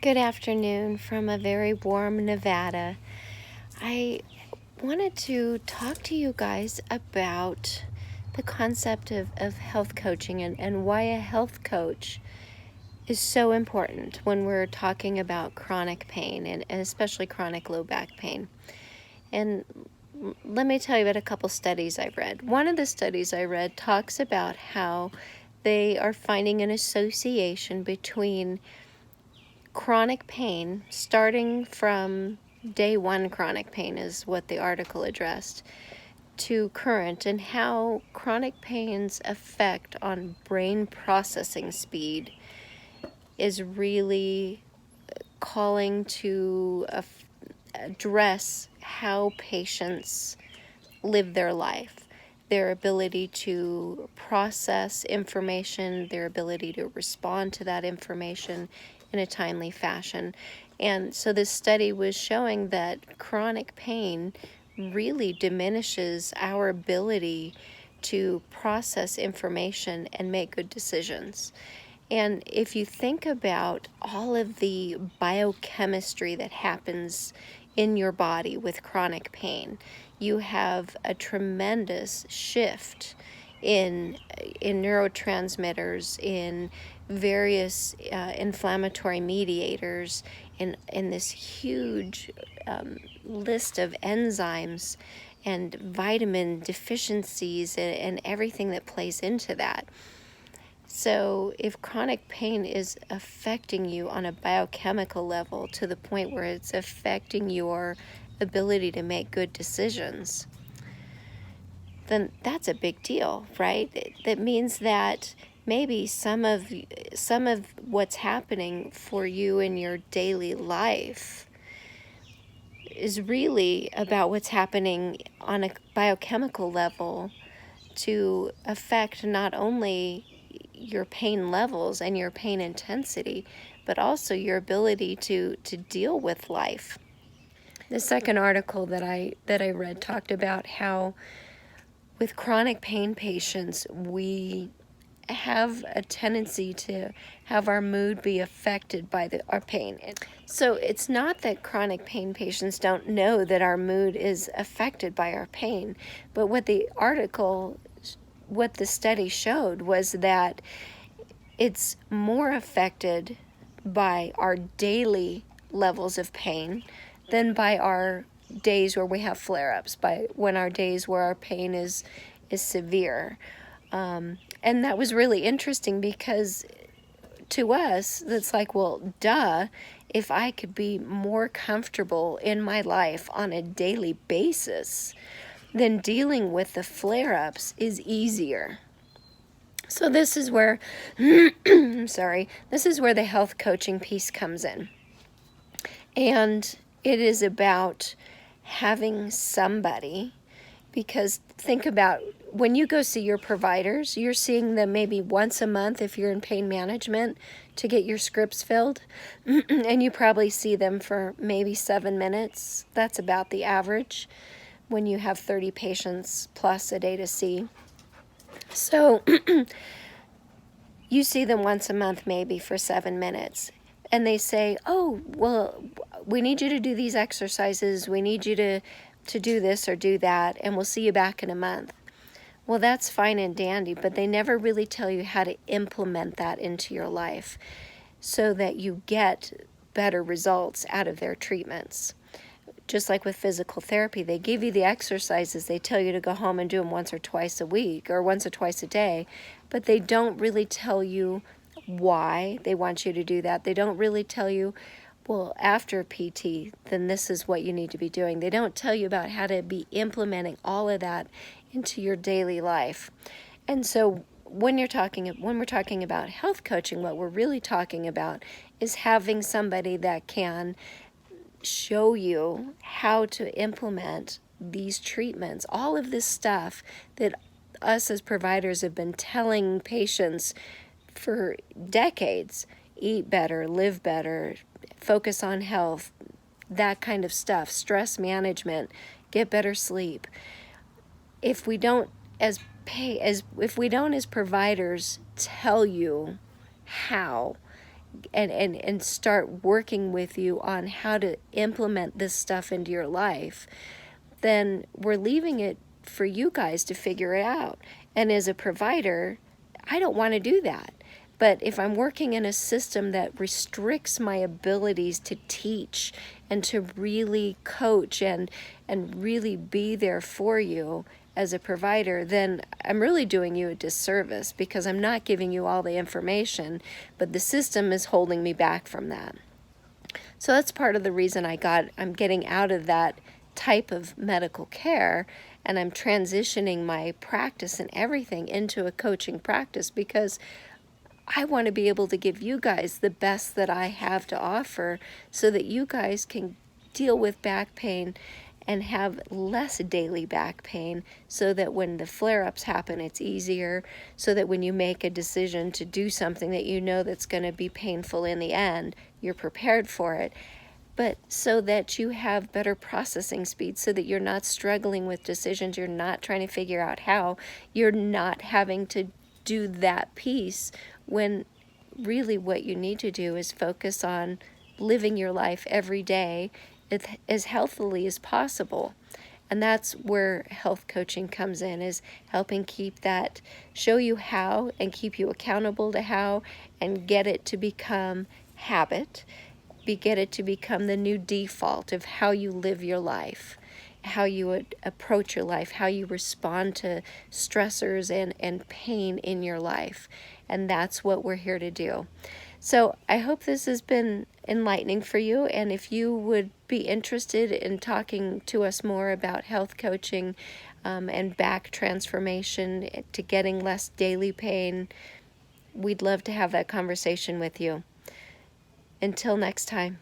Good afternoon from a very warm Nevada. I wanted to talk to you guys about the concept of health coaching and why a health coach is so important when we're talking about chronic pain and especially chronic low back pain. And let me tell you about a couple studies I've read. One of the studies I read talks about how they are finding an association between chronic pain, starting from day one chronic pain is what the article addressed, to current, and how chronic pain's effect on brain processing speed is really calling to address how patients live their life, their ability to process information, their ability to respond to that information in a timely fashion. And so this study was showing that chronic pain really diminishes our ability to process information and make good decisions. And if you think about all of the biochemistry that happens in your body with chronic pain, you have a tremendous shift in neurotransmitters, in various inflammatory mediators, in this huge list of enzymes and vitamin deficiencies and everything that plays into that. So if chronic pain is affecting you on a biochemical level to the point where it's affecting your ability to make good decisions, then that's a big deal, right? That means that maybe some of what's happening for you in your daily life is really about what's happening on a biochemical level to affect not only your pain levels and your pain intensity, but also your ability to deal with life. The second article that I read talked about how with chronic pain patients, we have a tendency to have our mood be affected by our pain. So it's not that chronic pain patients don't know that our mood is affected by our pain, but what the study showed was that it's more affected by our daily levels of pain than by our days where we have flare-ups, by when our days where our pain is severe. And that was really interesting because to us, it's like, well, duh, if I could be more comfortable in my life on a daily basis, then dealing with the flare-ups is easier. So this is where, this is where the health coaching piece comes in. And it is about having somebody, because think about when you go see your providers, you're seeing them maybe once a month if you're in pain management to get your scripts filled, and you probably see them for maybe 7 minutes. That's about the average when you have 30 patients plus a day to see. So you see them once a month maybe for 7 minutes, and they say, oh, well, we need you to do these exercises, we need you to do this or do that, and we'll see you back in a month. Well, that's fine and dandy, but they never really tell you how to implement that into your life so that you get better results out of their treatments. Just like with physical therapy, they give you the exercises, they tell you to go home and do them once or twice a week or once or twice a day, but they don't really tell you why they want you to do that. They don't really tell you, well, after PT, then this is what you need to be doing. They don't tell you about how to be implementing all of that into your daily life. And so when we're talking about health coaching, what we're really talking about is having somebody that can show you how to implement these treatments, all of this stuff that us as providers have been telling patients for decades: eat better, live better, focus on health, that kind of stuff, stress management, get better sleep. If we don't as providers tell you how, and start working with you on how to implement this stuff into your life, then we're leaving it for you guys to figure it out. And as a provider, I don't want to do that. But if I'm working in a system that restricts my abilities to teach and to really coach and really be there for you as a provider, then I'm really doing you a disservice, because I'm not giving you all the information, but the system is holding me back from that. So that's part of the reason I'm getting out of that type of medical care, and I'm transitioning my practice and everything into a coaching practice, because I want to be able to give you guys the best that I have to offer, so that you guys can deal with back pain and have less daily back pain, so that when the flare-ups happen, it's easier, so that when you make a decision to do something that you know that's going to be painful in the end, you're prepared for it. But so that you have better processing speed, so that you're not struggling with decisions, you're not trying to figure out how, you're not having to do that piece, when really what you need to do is focus on living your life every day as healthily as possible. And that's where health coaching comes in, is helping show you how and keep you accountable to how, and get it to become habit, get it to become the new default of how you live your life, how you would approach your life, how you respond to stressors and pain in your life. And that's what we're here to do. So I hope this has been enlightening for you. And if you would be interested in talking to us more about health coaching and back transformation to getting less daily pain, we'd love to have that conversation with you. Until next time.